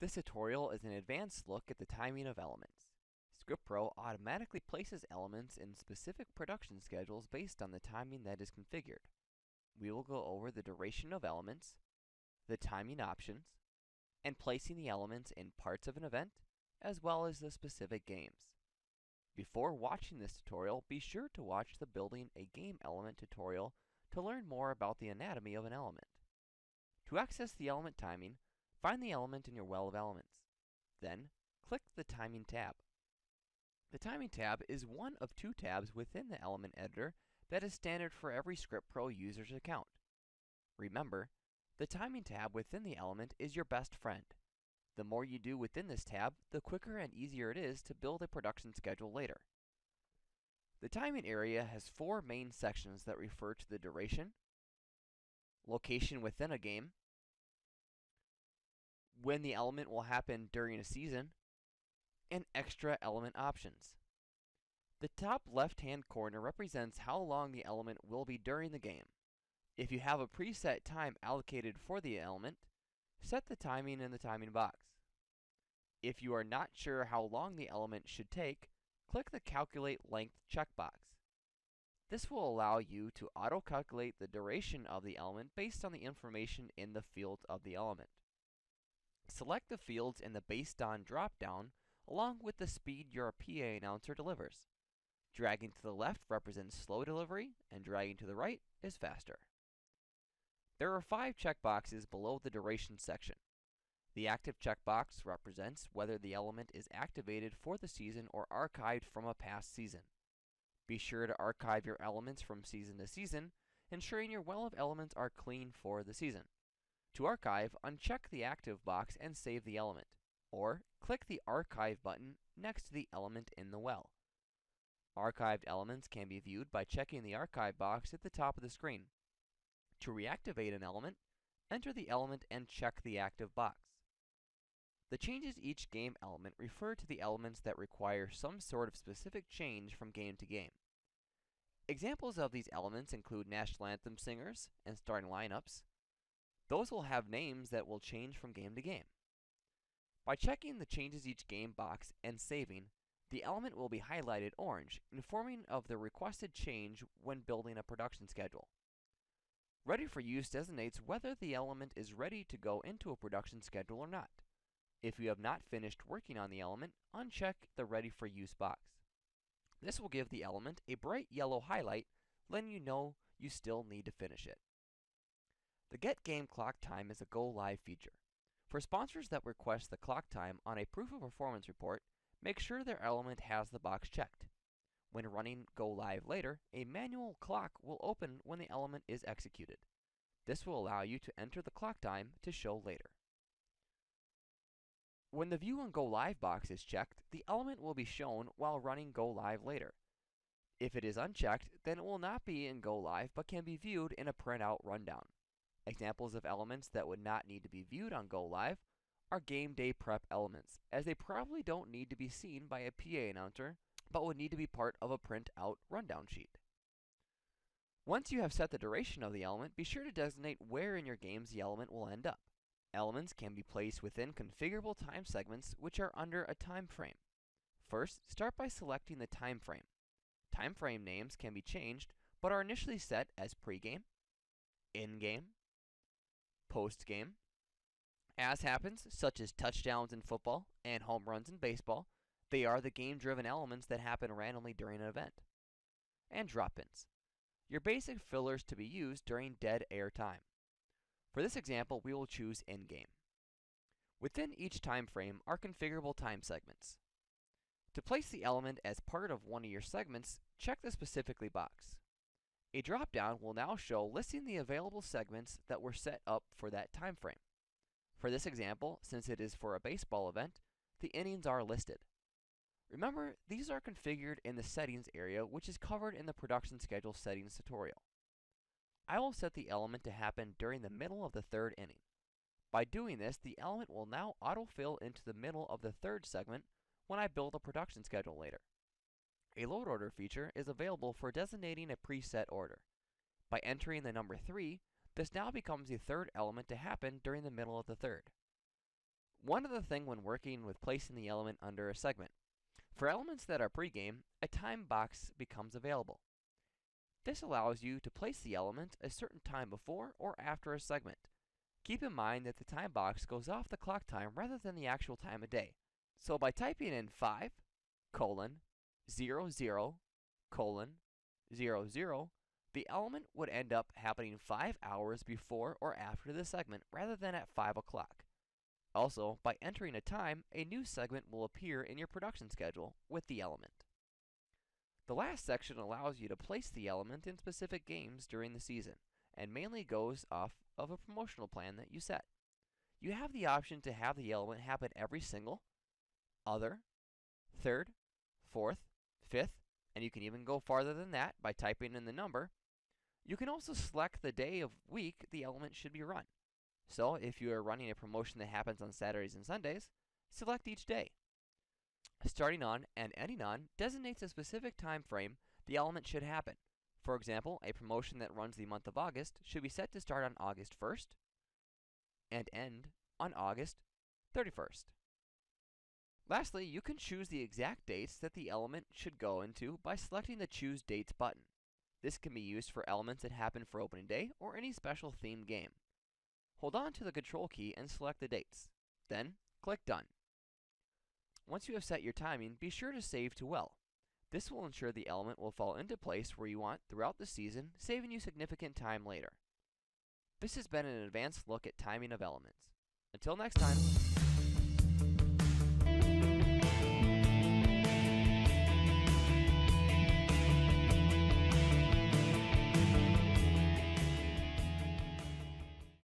This tutorial is an advanced look at the timing of elements. ScriptPRO automatically places elements in specific production schedules based on the timing that is configured. We will go over the duration of elements, the timing options, and placing the elements in parts of an event, as well as the specific games. Before watching this tutorial, be sure to watch the Building a Game Element tutorial to learn more about the anatomy of an element. To access the element timing, find the element in your well of elements. Then, click the Timing tab. The Timing tab is one of two tabs within the element editor that is standard for every ScriptPRO user's account. Remember, the Timing tab within the element is your best friend. The more you do within this tab, the quicker and easier it is to build a production schedule later. The timing area has four main sections that refer to the duration, location within a game, when the element will happen during a season, and extra element options. The top left-hand corner represents how long the element will be during the game. If you have a preset time allocated for the element, set the timing in the timing box. If you are not sure how long the element should take, click the Calculate Length checkbox. This will allow you to auto-calculate the duration of the element based on the information in the field of the element. Select the fields in the Based On drop-down along with the speed your PA announcer delivers. Dragging to the left represents slow delivery, and dragging to the right is faster. There are 5 checkboxes below the duration section. The active checkbox represents whether the element is activated for the season or archived from a past season. Be sure to archive your elements from season to season, ensuring your well of elements are clean for the season. To archive, uncheck the active box and save the element, or click the Archive button next to the element in the well. Archived elements can be viewed by checking the Archive box at the top of the screen. To reactivate an element, enter the element and check the active box. The Changes Each Game element refer to the elements that require some sort of specific change from game to game. Examples of these elements include national anthem singers and starting lineups. Those will have names that will change from game to game. By checking the Changes Each Game box and saving, the element will be highlighted orange, informing of the requested change when building a production schedule. Ready for Use designates whether the element is ready to go into a production schedule or not. If you have not finished working on the element, uncheck the Ready for Use box. This will give the element a bright yellow highlight, letting you know you still need to finish it. The Get Game Clock Time is a Go Live feature. For sponsors that request the clock time on a proof of performance report, make sure their element has the box checked. When running Go Live later, a manual clock will open when the element is executed. This will allow you to enter the clock time to show later. When the View on Go Live box is checked, the element will be shown while running Go Live later. If it is unchecked, then it will not be in Go Live but can be viewed in a printout rundown. Examples of elements that would not need to be viewed on Go Live are game day prep elements, as they probably don't need to be seen by a PA announcer, but would need to be part of a printout rundown sheet. Once you have set the duration of the element, be sure to designate where in your games the element will end up. Elements can be placed within configurable time segments which are under a time frame. First, start by selecting the time frame. Time frame names can be changed, but are initially set as pregame, in-game, post-game. As happens, such as touchdowns in football and home runs in baseball, they are the game-driven elements that happen randomly during an event. And drop-ins, your basic fillers to be used during dead air time. For this example, we will choose in-game. Within each time frame are configurable time segments. To place the element as part of one of your segments, check the Specifically box. A drop-down will now show listing the available segments that were set up for that time frame. For this example, since it is for a baseball event, the innings are listed. Remember, these are configured in the Settings area, which is covered in the Production Schedule Settings tutorial. I will set the element to happen during the middle of the 3rd inning. By doing this, the element will now autofill into the middle of the 3rd segment when I build a production schedule later. A load order feature is available for designating a preset order. By entering the number 3, this now becomes the 3rd element to happen during the middle of the 3rd. One other thing when working with placing the element under a segment. For elements that are pregame, a time box becomes available. This allows you to place the element a certain time before or after a segment. Keep in mind that the time box goes off the clock time rather than the actual time of day. So by typing in 5, 00, 00, the element would end up happening 5 hours before or after the segment rather than at 5 o'clock. Also, by entering a time, a new segment will appear in your production schedule with the element. The last section allows you to place the element in specific games during the season, and mainly goes off of a promotional plan that you set. You have the option to have the element happen every single, other, third, fourth, fifth, and you can even go farther than that by typing in the number. You can also select the day of week the element should be run. So if you are running a promotion that happens on Saturdays and Sundays, select each day. Starting on and ending on designates a specific time frame the element should happen. For example, a promotion that runs the month of August should be set to start on August 1st and end on August 31st. Lastly, you can choose the exact dates that the element should go into by selecting the Choose Dates button. This can be used for elements that happen for opening day or any special themed game. Hold on to the Control key and select the dates. Then, click Done. Once you have set your timing, be sure to save to well. This will ensure the element will fall into place where you want throughout the season, saving you significant time later. This has been an advanced look at timing of elements. Until next time.